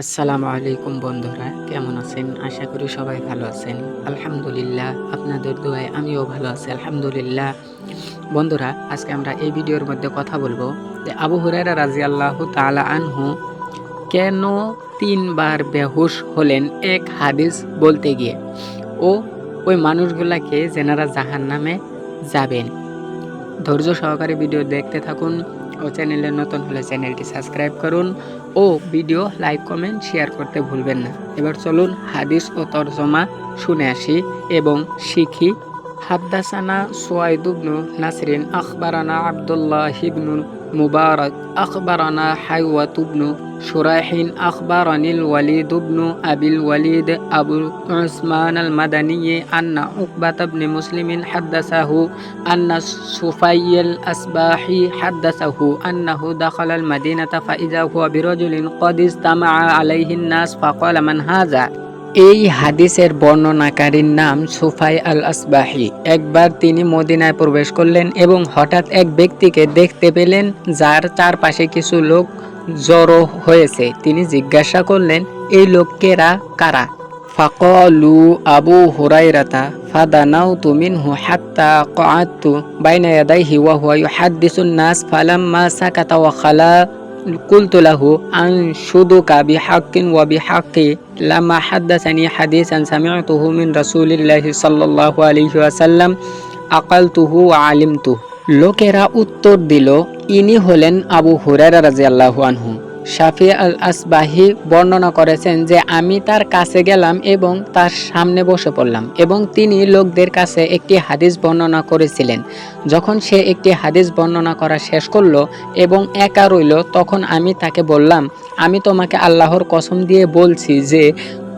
আসসালামু আলাইকুম বন্ধুরা, কেমন আছেন? আশা করি সবাই ভালো আছেন। আলহামদুলিল্লাহ, আপনাদের দোয়ায় আমিও ভালো আছি আলহামদুলিল্লাহ। বন্ধুরা, আজকে আমরা এই ভিডিওর মধ্যে কথা বলবো যে আবু হুরায়রা রাদিয়াল্লাহু তাআলা আনহু কেন ৩ বার বেহুশ হলেন এক হাদিস বলতে গিয়ে, ও ওই মানুষগুলাকে যেনারা জাহান্নামে যাবেন। ধৈর্য সহকারে ভিডিও দেখতে থাকুন ও চ্যানেলে নতুন হলে চ্যানেলটি সাবস্ক্রাইব করুন ও ভিডিও লাইক কমেন্ট শেয়ার করতে ভুলবেন না। এবার চলুন হাদিস ও তরজমা শুনে আসি এবং শিখি। হাদ্দাসানা সুয়াইদ ইবনু নাসরিন আখবারানা আব্দুল্লাহ ইবনুল মুবারক আখবারানা হাইওয়াত ইবনু শুরাইহিন আখবারানিল ওয়ালিদ ইবনু আবিল ওয়ালিদ আবু উসমান আল মাদানী আন্না উকবাত ইবনে মুসলিমিন হাদ্দাসাহু আন্না সুফাইল আসবাহি হাদ্দাসাহু আন্নাহু দাখালাল মাদিনাতা ফাইজা হুয়া বিরাজুলিন ক্বাদ ইজতামা আলাইহিন নাস ফাকালা মান হাযা। এই হাদিসের বর্ণনাকারীর নাম সুফাই আল আসবাহি। একবার তিনি মদিনায় প্রবেশ করলেন এবং হঠাৎ এক ব্যক্তিকে দেখতে পেলেন যার চারপাশে কিছু লোক জড়ো হয়েছে। তিনি জিজ্ঞাসা করলেন, এই লোকেরা কারা? ফাকালু আবু হুরায়রাতা ফাদানাউতু মিনহু হাত্তা ক্বাদতু বাইনা ইয়াদাইহি ওয়া হুয়া ইউহাদ্দিসুন নাস ফালাম্মা সাকাতা ওয়া খালা কুলতু লাহু আনশুদুকা বিহাক্কিন ওয়া বিহাক্কি লামা হাদ্দাসানি হাদিসান সামি'তুহু মিন রাসূলিল্লাহি সাল্লাল্লাহু আলাইহি ওয়াসাল্লাম আকালতুহু ওয়া আলিমতু। লোকেরা উত্তর দিল, ইনি হলেন আবু হুরায়রা রাদিয়াল্লাহু আনহু। শাফি আল আসবাহি বর্ণনা করেছেন যে আমি তার কাছে গেলাম এবং তার সামনে বসে পড়লাম এবং তিনি লোকদের কাছে একটি হাদিস বর্ণনা করেছিলেন। যখন সে একটি হাদিস বর্ণনা করা শেষ করলো এবং একা রইল, তখন আমি তাকে বললাম, আমি তোমাকে আল্লাহর কসম দিয়ে বলছি যে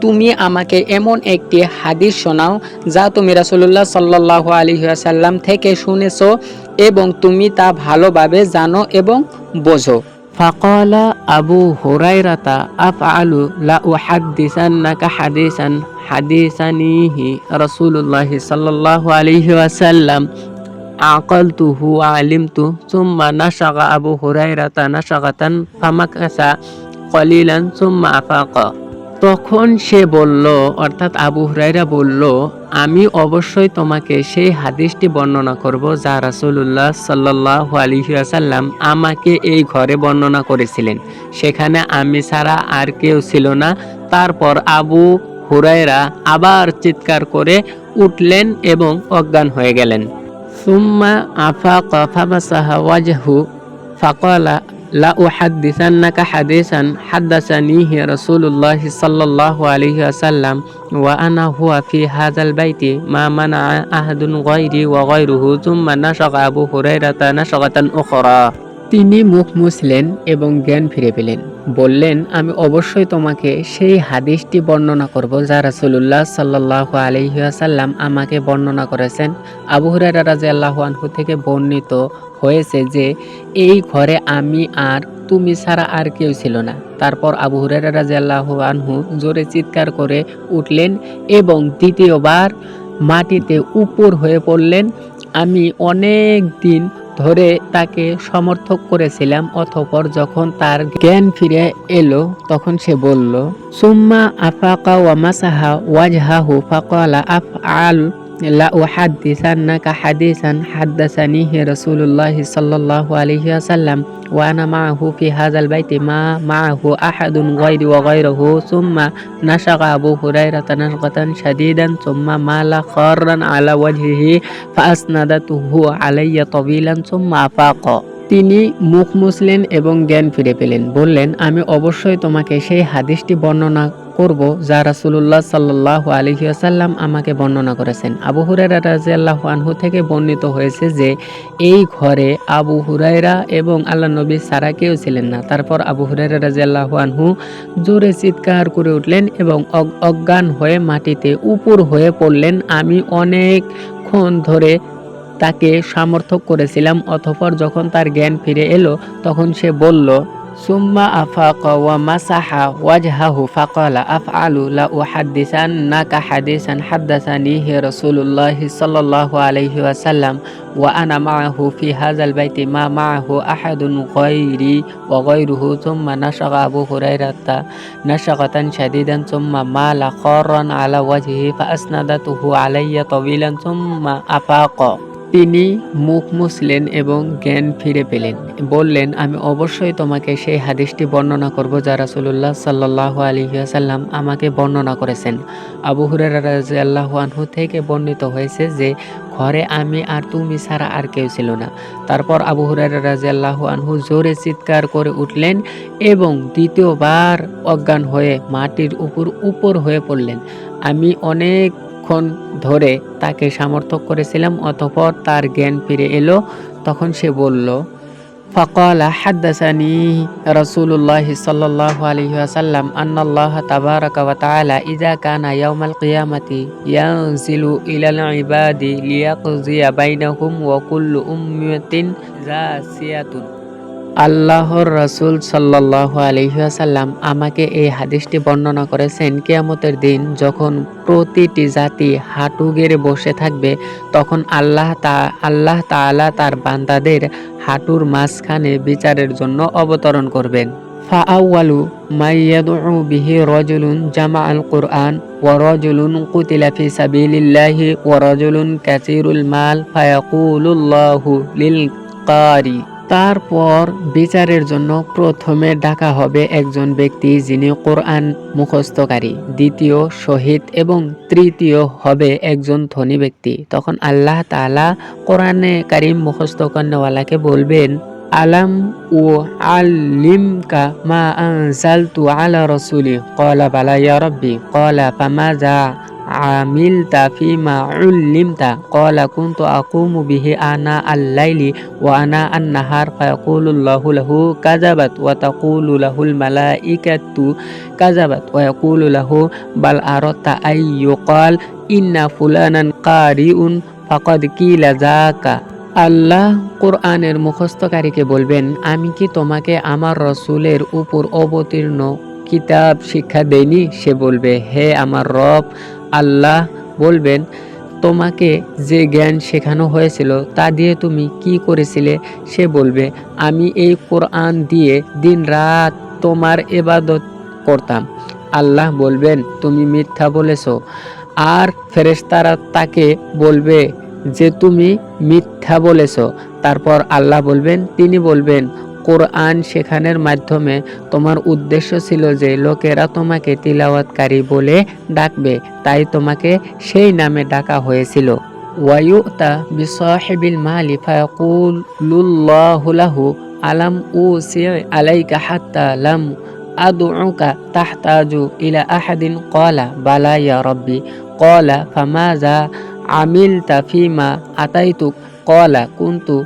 তুমি আমাকে এমন একটি হাদিস শোনাও যা তুমি রাসূলুল্লাহ সাল্লাল্লাহু আলাইহি ওয়াসাল্লাম থেকে শুনেছো এবং তুমি তা ভালোভাবে জানো এবং বোঝো। ফাকালা আবু হুরায়রাতা আফআলু লা উহাদ্দিসান্নাকা হাদিসান হাদিসানিহি রাসূলুল্লাহি সাল্লাল্লাহু আলাইহি ওয়াসাল্লাম আকালতুহু ওয়া আলিমতু সুম্মা নাশাগা আবু হুরায়রাতা নাশাগাতান ফামাকাসা কলিলান সুম্মা আফাকা। তখন সে বলল, অর্থাৎ আবু হুরায়রা বলল, আমি অবশ্যই তোমাকে সেই হাদিসটি বর্ণনা করব যা রাসূলুল্লাহ সাল্লাল্লাহু আলাইহি ওয়াসাল্লাম আমাকে এই ঘরে বর্ণনা করেছিলেন। সেখানে আমি ছাড়া আর কেউ ছিল না। তারপর আবু হুরায়রা আবার চিৎকার করে উঠলেন এবং অজ্ঞান হয়ে গেলেন। সুম্মা আফাকা ফামাসাহা ওয়াজহু ফাকালা লা উহাদ্দিসান্নাকা হাদিসান হাদ্দাসানিহি রাসূলুল্লাহি সাল্লাল্লাহু আলাইহি ওয়াসাল্লাম ওয়া আনা হুয়া ফি হাযাল বাইতি মা মানা আহাদুন গায়রি ওয়া গায়রুহু সুম্মা নাশাগা আবু হুরায়রাতা নাশাগাতান উখরা। তিনি মুখ মুছলেন এবং জ্ঞান ফিরে পেলেন। বললেন, আমি অবশ্যই তোমাকে সেই হাদিসটি বর্ণনা করব যা রাসূলুল্লাহ সাল্লাল্লাহু আলাইহি ওয়াসাল্লাম আমাকে বর্ণনা করেছেন। আবু হুরায়রা রাদিয়াল্লাহু আনহু থেকে বর্ণিত হয়েছে যে এই ঘরে আমি আর তুমি ছাড়া আর কেউ ছিল না। তারপর আবু হুরায়রা রাদিয়াল্লাহু আনহু জোরে চিৎকার করে উঠলেন এবং দ্বিতীয়বার মাটিতে উপর হয়ে পড়লেন। আমি অনেক দিন ধরে তাকে সমর্থক করেছিলাম। অতঃপর যখন তার জ্ঞান ফিরে এলো তখন সে বলল, সুম্মা আফাকা ওয়া মাসাহা ওয়াজহাহু ফাকালা আফআল লা উহাদ্দিসান্নাকা হাদিসান হাদ্দাসানিহি রাসূলুল্লাহি সাল্লাল্লাহু আলাইহি ওয়াসাল্লাম ওয়া আনা মাআহু ফি হাযাল বাইতি মা মাআহু আহাদুন গায়রি ওয়া গায়রুহু সুম্মা নাশাগা আবু হুরায়রাতা নাশগাতান শাদীদান সুম্মা মালা খাররান আলা ওয়াজহিহি ফাআসনাদাতুহু আলাইয়া তাওয়িলান সুম্মা আফাকা। তিনি মুখ মুছলেন এবং জ্ঞান ফিরে পেলেন। বললেন, আমি অবশ্যই তোমাকে সেই হাদিসটি বর্ণনা করব যা রাসূলুল্লাহ সাল্লাল্লাহু আলাইহি ওয়াসাল্লাম আমাকে বর্ণনা করেছেন। আবু হুরায়রা রাদিয়াল্লাহু আনহু থেকে বর্ণিত হয়েছে যে এই ঘরে আবু হুরায়রা এবং আল্লাহর নবী ছাড়া কেউ ছিলেন না। তারপর আবু হুরায়রা রাদিয়াল্লাহু আনহু জোরে চিৎকার করে উঠলেন এবং অজ্ঞান হয়ে মাটিতে উপর হয়ে পড়লেন। আমি অনেকক্ষণ ধরে তাকে সমর্থক করেছিলাম। অতঃপর যখন তার জ্ঞান ফিরে এলো তখন সে বলল, সুম্মা আফাকা ওয়া মাসাহা ওয়াজহাহু ফাকালা আফআলু লা উহাদ্দিসান্নাকা হাদিসান হাদ্দাসানিহি রাসূলুল্লাহি সাল্লাল্লাহু আলাইহি ওয়াসাল্লাম ওয়া আনা মাআহু ফি হাযাল বাইতি মা মাআহু আহাদুন গায়রি ওয়া গায়রুহু সুম্মা নাশাগা আবু হুরায়রাতা নাশাগাতান শাদীদান সুম্মা মালা খাররান আলা ওয়াজহিহি ফাআসনাদাতুহু আলাইয়া তাওয়িলান সুম্মা আফাকা। তিনি মুখ মুছলেন এবং জ্ঞান ফিরে পেলেন। বললেন, আমি অবশ্যই তোমাকে সেই হাদিসটি বর্ণনা করব যা রাসূলুল্লাহ সাল্লাল্লাহু আলাইহি ওয়াসাল্লাম আমাকে বর্ণনা করেছেন। আবু হুরায়রা রাদিয়াল্লাহু আনহু থেকে বর্ণিত হয়েছে যে ঘরে আমি আর তুমি ছাড়া আর কেউ ছিল না। তারপর আবু হুরায়রা রাদিয়াল্লাহু আনহু জোরে চিৎকার করে উঠলেন এবং দ্বিতীয়বার অজ্ঞান হয়ে মাটির উপর হয়ে পড়লেন। আমি অনেকক্ষণ ধরে তাকে সমর্থক করেছিলাম, অতঃপর তার জ্ঞান ফিরে এলো। তখন সে বলল, ফাকালা হাদ্দাসানি রাসূলুল্লাহি সাল্লাল্লাহু আলাইহি ওয়াসাল্লাম আন্নাল্লাহা তাবারাকা ওয়া তাআলা ইযা কানা ইয়াউমাল কিয়ামাতি ইয়ানজিলু ইলাল ইবাদি লিয়াকযিয়া বাইনাহুম ওয়া কুল্লু উম্মাতিন জাসিয়াতুন। আল্লাহর রাসূল সাল্লাল্লাহু আলাইহি ওয়াসাল্লাম আমাকে এই হাদিসটি বর্ণনা করেছেন, কিয়ামতের দিন যখন প্রতিটি জাতি হাঁটু গেড়ে বসে থাকবে, তখন আল্লাহ তাআলা তার বান্দাদের হাঁটুর মাঝখানে বিচারের জন্য অবতরণ করবেন। ফাআওয়ালু মা ইয়াদউ বিহি রাজুলুন জামাআল কুরআন ওয়া রাজুলুন কুতিলা ফি সাবিলিল্লাহি ওয়া রাজুলুন কাসীরুল মাল ফায়াকুলুল্লাহু লিল কারি। তারপর বিচারের জন্য প্রথমে ডাকা হবে একজন ব্যক্তি যিনি কোরআন মুখস্থকারী, দ্বিতীয় শহীদ এবং তৃতীয় হবে একজন ধনী ব্যক্তি। তখন আল্লাহ তাআলা কোরআনে কারীম মুখস্থ করনেওয়ালাকে বলবেন, আলাম ও আল্লিমকা মা আনজালতু আলা রাসূলি ক্বালা বালা ইয়া রাব্বি ক্বালা ফামাযা আমিলতা ফিমা উল্লিমতা ক্বালা কুনতু আকুমু বিহি আনা আল-লাইলি ওয়া আনা আন-নাহার ফায়াকুলুল্লাহু লাহু কাযাবাত ওয়া তাকুলু লাহুল মালাইকাতু কাযাবাত ওয়া ইয়াকুলু লাহু বাল আরাদতা আইয়ুকাল ইন্না ফুলানান কারিউন ফাকাদ কিলা যাকা। আল্লাহ কোরআনের মুখস্থকারীকে বলবেন, আমি কি তোমাকে আমার রাসূলের উপর অবতীর্ণ কিতাব শিক্ষা দেইনি? সে বলবে, হে আমার রব। আল্লাহ বলবেন, তোমাকে যে জ্ঞান শেখানো হয়েছিল তা দিয়ে তুমি কি করেছিলে? সে বলবে, আমি এই কোরআন দিয়ে দিন রাত তোমার ইবাদত করতাম। আল্লাহ বলবেন, তুমি মিথ্যা বলেছ। আর ফেরেশতারা তাকে বলবে যে তুমি মিথ্যা বলেছ। তারপর আল্লাহ বলবেন, তিনি বলবেন, কোরআন শেখানোর মাধ্যমে তোমার উদ্দেশ্য ছিল যে লোকেরা তোমাকে তিলাওয়াতকারী বলে ডাকবে, তাই তোমাকে সেই নামে ডাকা হয়েছিল। ওয়ায়ুতা বিসাহিবিল মালি ফায়াকুলুল্লাহু লাহু আলাম উসি আলাইকা হাত্তা লাম আদউকা তাহতাজু ইলা আহাদিন ক্বালা বালা ইয়া রাব্বি ক্বালা ফামাযা আমিলতা ফিমা আতাইতুক ক্বালা কুনতু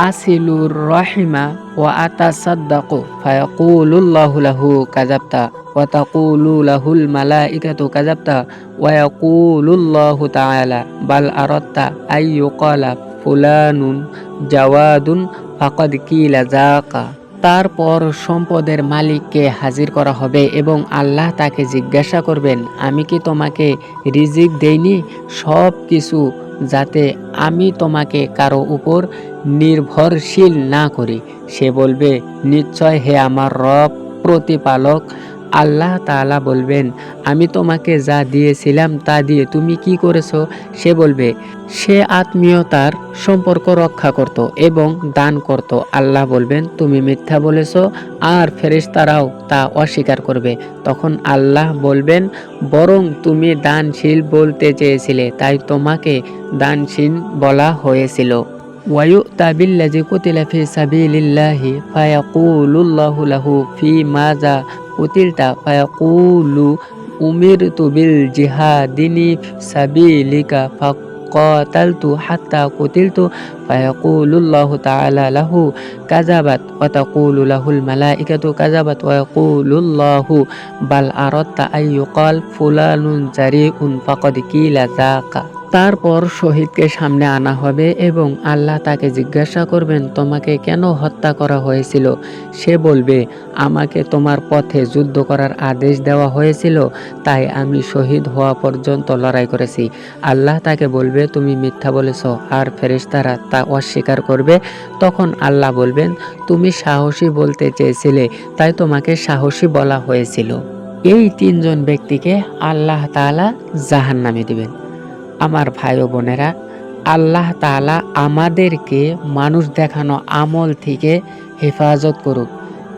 আসিলুর রাহিমা ওয়া আতাসাদ্দাকু ফায়াকুলুল্লাহু লাহু কাযাবতা ওয়া তাকুলু লাহুল মালাইকাতু কাযাবতা ওয়া ইয়াকুলুল্লাহু তাআলা বাল আরাদতা আইয়ুকালা ফুলানুন জাওয়াদুন ফাকাদ কিলা যাকা। তারপর সম্পদের মালিককে হাজির করা হবে এবং আল্লাহ তাকে জিজ্ঞাসা করবেন, আমি কি তোমাকে রিজিক দেইনি? সব কিছু যাতে আমি তোমাকে কারো উপর নির্ভরশীল না করি। সে বলবে, নিশ্চয় হে আমার রব প্রতিপালক। আল্লাহ তাআলা বলবেন, আমি তোমাকে যা দিয়েছিলাম তা দিয়ে তুমি কি করেছো? সে বলবে, সে আত্মীয়তার সম্পর্ক রক্ষা করত এবং দান করত। আল্লাহ বলবেন, তুমি মিথ্যা বলেছ। আর ফেরেশতারাও তা অস্বীকার করবে। তখন আল্লাহ বলবেন, বরং তুমি দানশীল বলতে চেয়েছিলে, তাই তোমাকে দানশীল বলা হয়েছিল। ওয়ায়ুতা বিল্লাযী কুতিলা ফি সাবিলিল্লাহি ফায়াকুলুল্লাহু লাহু ফি মাযা কুতিলতা ফায়াকুলু উমিরতু বিল জিহাদিনি সাবিলিকা ফাকাতালতু হাত্তা কুতিলতু ফায়াকুলুল্লাহু তাআলা লাহু কাযাবাত ওয়া তাকুলু লাহুল মালাইকাতু কাযাবাত ওয়া ইয়াকুলুল্লাহু বাল আরাদতা আইয়ুকাল ফুলানুন জারিউন ফাকাদ কিলা যাকা। তারপর শহীদকে সামনে আনা হবে এবং আল্লাহ তাকে জিজ্ঞাসা করবেন, তোমাকে কেন হত্যা করা হয়েছিল? সে বলবে, আমাকে তোমার পথে যুদ্ধ করার আদেশ দেওয়া হয়েছিল, তাই আমি শহীদ হওয়া পর্যন্ত লড়াই করেছি। আল্লাহ তাকে বলবে, তুমি মিথ্যা বলেছ। আর ফেরেশতারা তা অস্বীকার করবে। তখন আল্লাহ বলবেন, তুমি সাহসী বলতে চেয়েছিলে, তাই তোমাকে সাহসী বলা হয়েছিল। এই তিনজন ব্যক্তিকে আল্লাহ তাআলা জাহান্নামে দিবেন। আমার ভাই ও বোনেরা, আল্লাহ তাআলা আমাদেরকে মানুষ দেখানো আমল থেকে হেফাজত করুক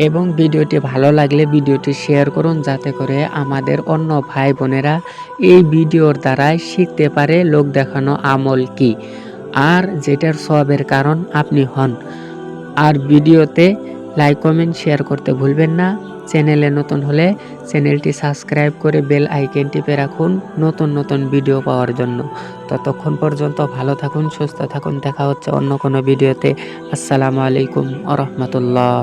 এবং ভিডিওটি ভালো লাগলে ভিডিওটি শেয়ার করুন, যাতে করে আমাদের অন্য ভাই বোনেরা এই ভিডিওর দ্বারাই শিখতে পারে লোক দেখানো আমল কি, আর যেটার সওয়াবের কারণ আপনি হন। আর ভিডিওতে লাইক কমেন্ট শেয়ার করতে ভুলবেন না। চ্যানেলে নতুন হলে চ্যানেলটি সাবস্ক্রাইব করে বেল আইকন টিপে রাখুন নতুন নতুন ভিডিও পাওয়ার জন্য। ততক্ষণ পর্যন্ত ভালো থাকুন, সুস্থ থাকুন। দেখা হচ্ছে অন্য কোনো ভিডিওতে। আসসালামু আলাইকুম ওয়া রাহমাতুল্লাহ।